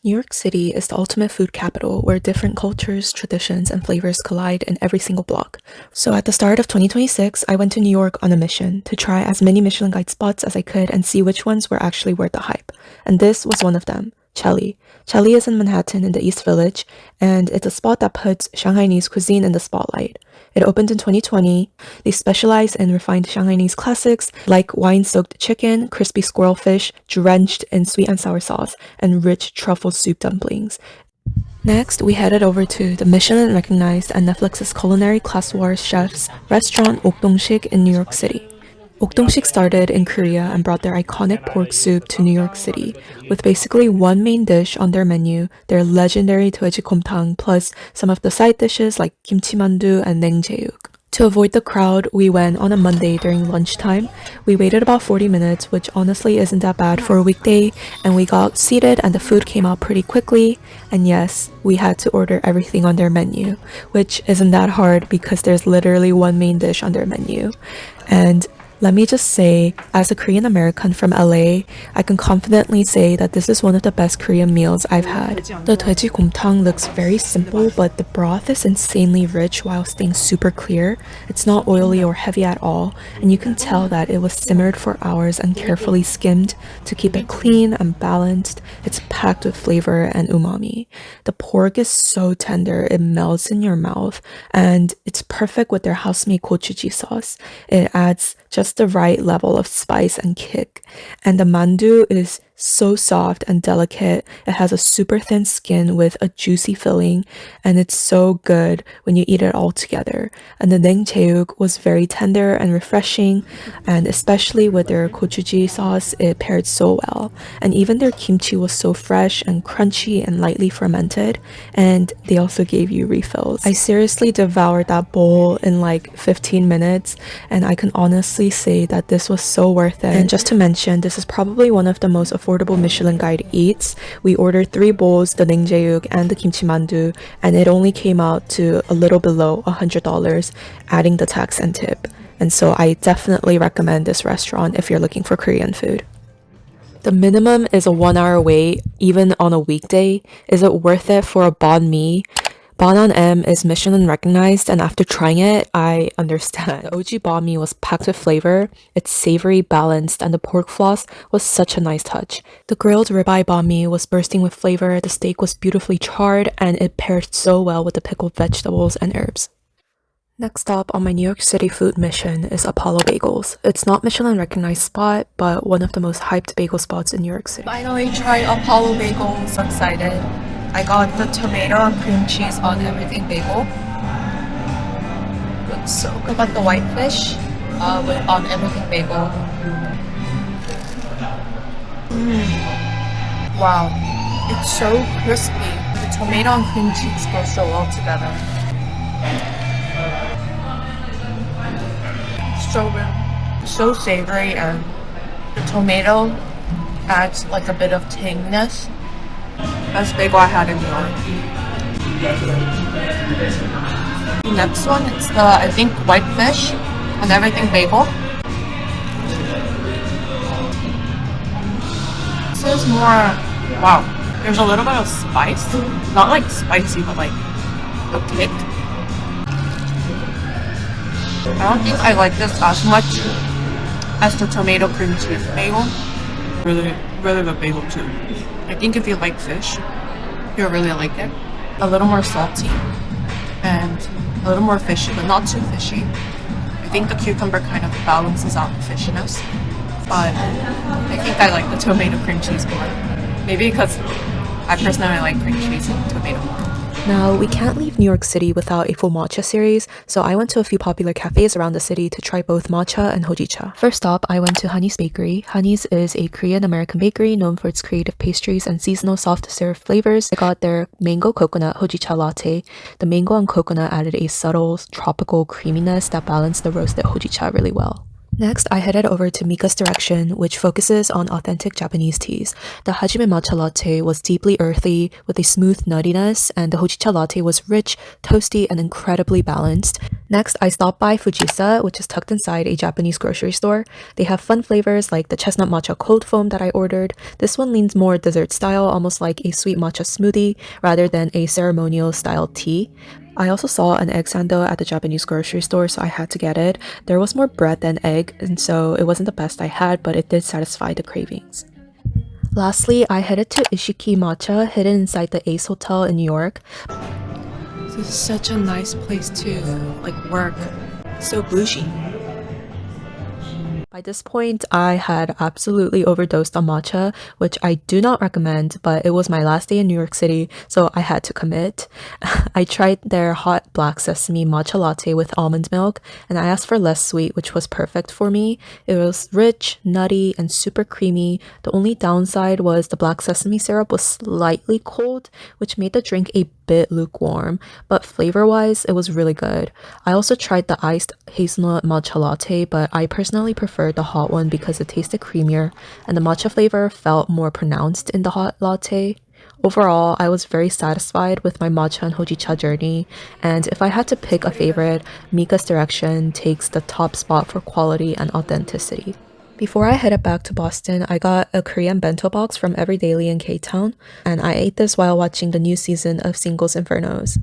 New York City is the ultimate food capital where different cultures, traditions, and flavors collide in every single block. So at the start of 2026, I went to New York on a mission to try as many Michelin Guide spots as I could and see which ones were actually worth the hype. And this was one of them, CHELI. CHELI is in Manhattan in the East Village, and it's a spot that puts Shanghainese cuisine in the spotlight. It opened in 2020. They specialize in refined Shanghainese classics like wine-soaked chicken, crispy squirrel fish drenched in sweet and sour sauce, and rich truffle soup dumplings. Next, we headed over to the Michelin-recognized and Netflix's Culinary Class Wars chef's restaurant Okdongsik in New York City. Okdongsik started in Korea and brought their iconic pork soup to New York City, with basically one main dish on their menu, their legendary 돼지곰탕, plus some of the side dishes like kimchi mandu and 냉제육. To avoid the crowd, we went on a Monday during lunchtime. We waited about 40 minutes, which honestly isn't that bad for a weekday, and we got seated and the food came out pretty quickly. And yes, we had to order everything on their menu, which isn't that hard because there's literally one main dish on their menu. And let me just say, as a Korean American from LA, I can confidently say that this is one of the best Korean meals I've had. The 돼지곰탕 looks very simple, but the broth is insanely rich while staying super clear. It's not oily or heavy at all, and you can tell that it was simmered for hours and carefully skimmed to keep it clean and balanced. It's packed with flavor and umami. The pork is so tender, it melts in your mouth, and it's perfect with their house-made gochujang sauce. It adds just the right level of spice and kick. And the mandu is so soft and delicate. It has a super thin skin with a juicy filling, and it's so good when you eat it all together. And the 냉제육 was very tender and refreshing, and especially with their gochujang sauce, it paired so well. And even their kimchi was so fresh and crunchy and lightly fermented, and they also gave you refills. I seriously devoured that bowl in like 15 minutes, and I can honestly say that this was so worth it. And just to mention, this is probably one of the most affordable Michelin Guide eats. We ordered 3 bowls, the 냉제육 and the kimchi mandu, and it only came out to a little below $100, adding the tax and tip. And so I definitely recommend this restaurant if you're looking for Korean food. The minimum is a 1-hour wait, even on a weekday. Is it worth it for a banh mi? Bánh Anh Em is Michelin recognized, and after trying it, I understand. The OG banh mi was packed with flavor, it's savory, balanced, and the pork floss was such a nice touch. The grilled rib-eye banh mi was bursting with flavor, the steak was beautifully charred, and it paired so well with the pickled vegetables and herbs. Next up on my New York City food mission is Apollo Bagels. It's not Michelin recognized spot, but one of the most hyped bagel spots in New York City. Finally tried Apollo Bagels, so excited. I got the tomato and cream cheese on everything bagel. Looks so good. I got the white fish on everything bagel. Wow, it's so crispy. The tomato and cream cheese go so well together. So good. So savory, and the tomato adds like a bit of tanginess. Best bagel I had in New York. The next one, it's the, I think, white fish and everything bagel. This is more, wow, there's a little bit of spice. Not like spicy, but like a kick. I don't think I like this as much as the tomato cream cheese bagel. Really good bagel too. I think if you like fish, you'll really like it. A little more salty and a little more fishy, but not too fishy. I think the cucumber kind of balances out the fishiness, but I think I like the tomato cream cheese more. Maybe because I personally like cream cheese and tomato more. Now, we can't leave New York City without a full matcha series, so I went to a few popular cafes around the city to try both matcha and hojicha. First up, I went to Hani's Bakery. Hani's is a Korean-American bakery known for its creative pastries and seasonal soft serve flavors. I got their mango coconut hojicha latte. The mango and coconut added a subtle tropical creaminess that balanced the roasted hojicha really well. Next, I headed over to Mika's Direction, which focuses on authentic Japanese teas. The Hajime Matcha latte was deeply earthy with a smooth nuttiness, and the hojicha latte was rich, toasty, and incredibly balanced. Next, I stopped by Fujiissa, which is tucked inside a Japanese grocery store. They have fun flavors like the chestnut matcha cold foam that I ordered. This one leans more dessert style, almost like a sweet matcha smoothie, rather than a ceremonial style tea. I also saw an egg sando at the Japanese grocery store, so I had to get it. There was more bread than egg, and so it wasn't the best I had, but it did satisfy the cravings. Lastly, I headed to Isshiki Matcha, hidden inside the Ace Hotel in New York. This is such a nice place to, work. So bougie. By this point, I had absolutely overdosed on matcha, which I do not recommend, but it was my last day in New York City, so I had to commit. I tried their hot black sesame matcha latte with almond milk, and I asked for less sweet, which was perfect for me. It was rich, nutty, and super creamy. The only downside was the black sesame syrup was slightly cold, which made the drink a bit lukewarm, but flavor-wise, it was really good. I also tried the iced hazelnut matcha latte, but I personally preferred the hot one because it tasted creamier, and the matcha flavor felt more pronounced in the hot latte. Overall, I was very satisfied with my matcha and hojicha journey, and if I had to pick a favorite, Mika's Direction takes the top spot for quality and authenticity. Before I headed back to Boston, I got a Korean bento box from Everydaily in K-Town, and I ate this while watching the new season of Singles Infernos.